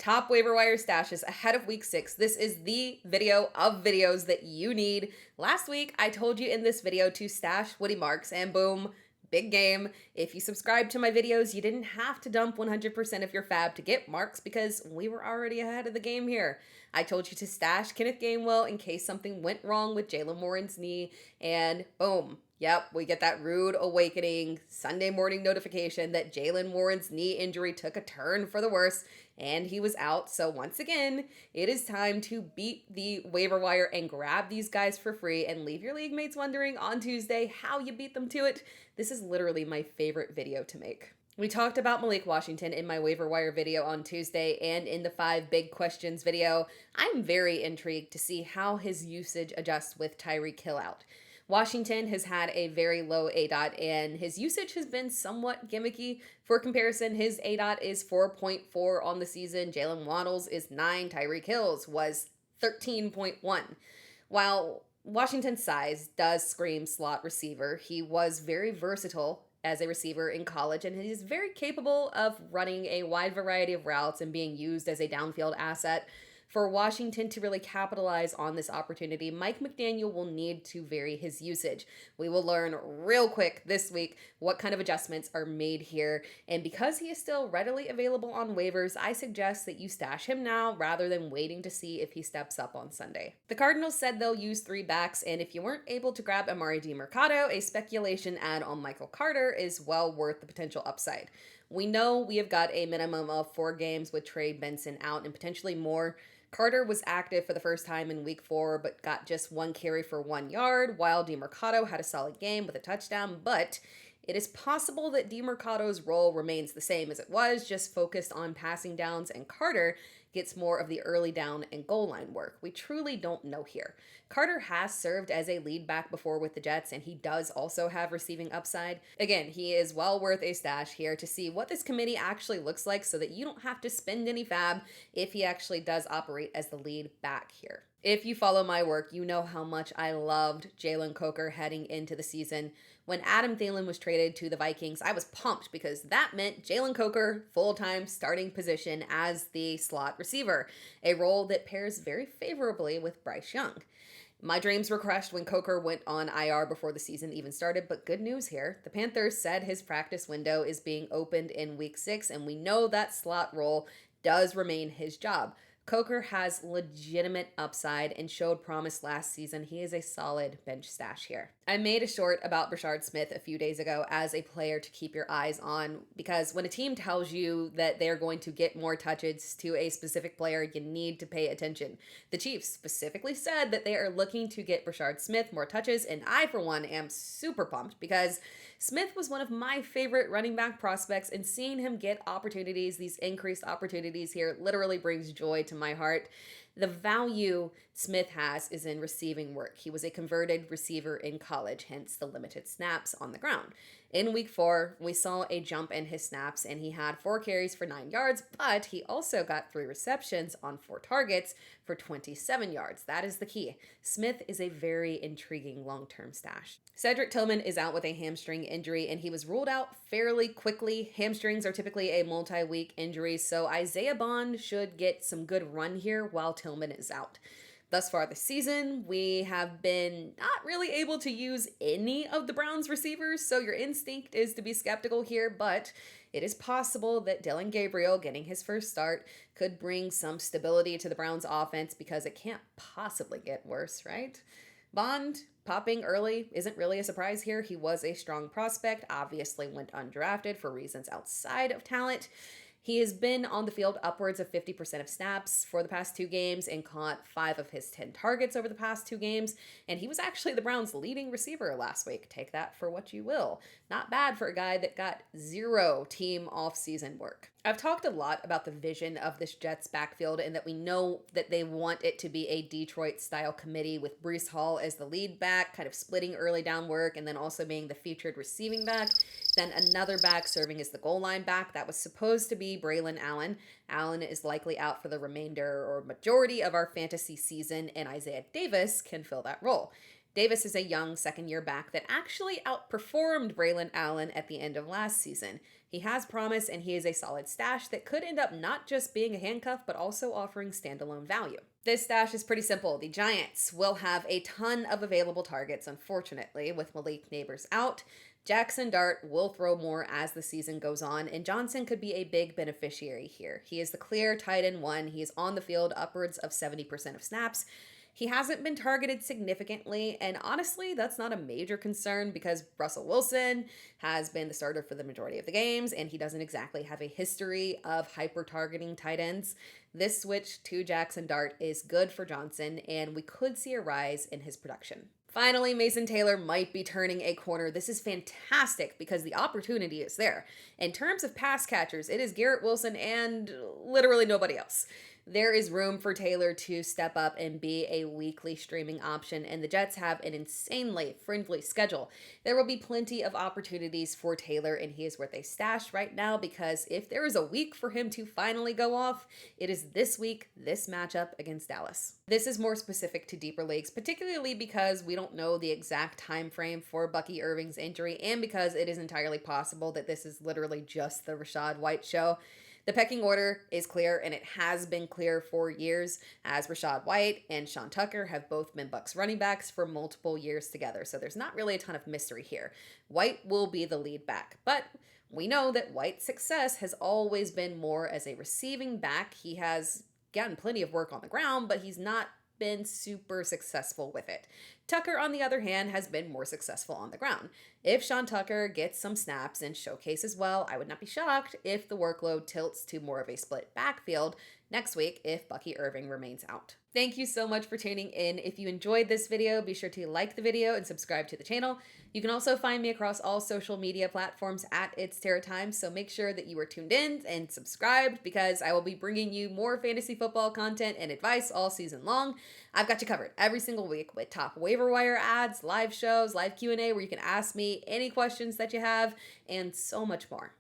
top waiver wire stashes ahead of week 6. This is the video of videos that you need. Last week, I told you in this video to stash Woody Marks, and boom, big game. If you subscribe to my videos, you didn't have to dump 100% of your FAAB to get Marks because we were already ahead of the game here. I told you to stash Kenneth Gainwell in case something went wrong with Jalen Warren's knee, and boom. Yep, we get that rude awakening Sunday morning notification that Jalen Warren's knee injury took a turn for the worse and he was out. So once again, it is time to beat the waiver wire and grab these guys for free and leave your league mates wondering on Tuesday how you beat them to it. This is literally my favorite video to make. We talked about Malik Washington in my waiver wire video on Tuesday and in the 5 big questions video. I'm very intrigued to see how his usage adjusts with Tyreek Hill out. Washington has had a very low ADOT and his usage has been somewhat gimmicky. For comparison, his ADOT is 4.4 on the season. Jalen Waddle's is 9. Tyreek Hill's was 13.1. While Washington's size does scream slot receiver, he was very versatile as a receiver in college, and he is very capable of running a wide variety of routes and being used as a downfield asset. For Washington to really capitalize on this opportunity, Mike McDaniel will need to vary his usage. We will learn real quick this week what kind of adjustments are made here. And because he is still readily available on waivers, I suggest that you stash him now rather than waiting to see if he steps up on Sunday. The Cardinals said they'll use 3 backs, and if you weren't able to grab Amari DiMercato, a speculation ad on Michael Carter is well worth the potential upside. We know we have got a minimum of 4 games with Trey Benson out and potentially more. Carter was active for the first time in week 4, but got just 1 carry for 1 yard, while DiMercato had a solid game with a touchdown, but it is possible that DiMercato's role remains the same as it was, just focused on passing downs, and Carter gets more of the early down and goal line work. We truly don't know here. Carter has served as a lead back before with the Jets, and he does also have receiving upside. Again, he is well worth a stash here to see what this committee actually looks like so that you don't have to spend any FAAB if he actually does operate as the lead back here. If you follow my work, you know how much I loved Jalen Coker heading into the season. When Adam Thielen was traded to the Vikings, I was pumped because that meant Jalen Coker, full-time starting position as the slot receiver, a role that pairs very favorably with Bryce Young. My dreams were crushed when Coker went on IR before the season even started, but good news here. The Panthers said his practice window is being opened in week 6, and we know that slot role does remain his job. Coker has legitimate upside and showed promise last season. He is a solid bench stash here. I made a short about Brashard Smith a few days ago as a player to keep your eyes on, because when a team tells you that they're going to get more touches to a specific player, you need to pay attention. The Chiefs specifically said that they are looking to get Brashard Smith more touches, and I, for one, am super pumped because Smith was one of my favorite running back prospects, and seeing him get opportunities, these increased opportunities here, literally brings joy to my heart. The value Smith has is in receiving work. He was a converted receiver in college, hence the limited snaps on the ground. In week 4, we saw a jump in his snaps, and he had 4 carries for 9 yards, but he also got 3 receptions on 4 targets for 27 yards. That is the key. Smith is a very intriguing long-term stash. Cedric Tillman is out with a hamstring injury, and he was ruled out fairly quickly. Hamstrings are typically a multi-week injury, so Isaiah Bond should get some good run here while Tillman is out. Thus far this season, we have been not really able to use any of the Browns receivers, so your instinct is to be skeptical here, but it is possible that Dylan Gabriel getting his first start could bring some stability to the Browns offense because it can't possibly get worse, right? Bond popping early isn't really a surprise here. He was a strong prospect, obviously went undrafted for reasons outside of talent. He has been on the field upwards of 50% of snaps for the past 2 games and caught 5 of his 10 targets over the past 2 games. And he was actually the Browns' leading receiver last week. Take that for what you will. Not bad for a guy that got 0 team off-season work. I've talked a lot about the vision of this Jets backfield and that we know that they want it to be a Detroit-style committee with Breece Hall as the lead back, kind of splitting early down work and then also being the featured receiving back. Then another back serving as the goal line back. That was supposed to be Braylon Allen. Allen is likely out for the remainder or majority of our fantasy season, and Isaiah Davis can fill that role. Davis is a young second-year back that actually outperformed Braylon Allen at the end of last season. He has promise, and he is a solid stash that could end up not just being a handcuff, but also offering standalone value. This stash is pretty simple. The Giants will have a ton of available targets, unfortunately, with Malik Neighbors out. Jackson Dart will throw more as the season goes on, and Johnson could be a big beneficiary here. He is the clear tight end one. He is on the field upwards of 70% of snaps. He hasn't been targeted significantly, and honestly, that's not a major concern because Russell Wilson has been the starter for the majority of the games, and he doesn't exactly have a history of hyper-targeting tight ends. This switch to Jackson Dart is good for Johnson, and we could see a rise in his production. Finally, Mason Taylor might be turning a corner. This is fantastic because the opportunity is there. In terms of pass catchers, it is Garrett Wilson and literally nobody else. There is room for Taylor to step up and be a weekly streaming option, and the Jets have an insanely friendly schedule. There will be plenty of opportunities for Taylor, and he is worth a stash right now because if there is a week for him to finally go off, it is this week, this matchup against Dallas. This is more specific to deeper leagues, particularly because we don't know the exact time frame for Bucky Irving's injury, and because it is entirely possible that this is literally just the Rachaad White show. The pecking order is clear, and it has been clear for years, as Rachaad White and Sean Tucker have both been Bucs running backs for multiple years together, so there's not really a ton of mystery here. White will be the lead back, but we know that White's success has always been more as a receiving back. He has gotten plenty of work on the ground, but he's not been super successful with it. Tucker, on the other hand, has been more successful on the ground. If Sean Tucker gets some snaps and showcases well, I would not be shocked if the workload tilts to more of a split backfield next week if Bucky Irving remains out. Thank you so much for tuning in. If you enjoyed this video, be sure to like the video and subscribe to the channel. You can also find me across all social media platforms at It's Terra Time, so make sure that you are tuned in and subscribed because I will be bringing you more fantasy football content and advice all season long. I've got you covered every single week with top waiver wire ads, live shows, live Q&A where you can ask me any questions that you have, and so much more.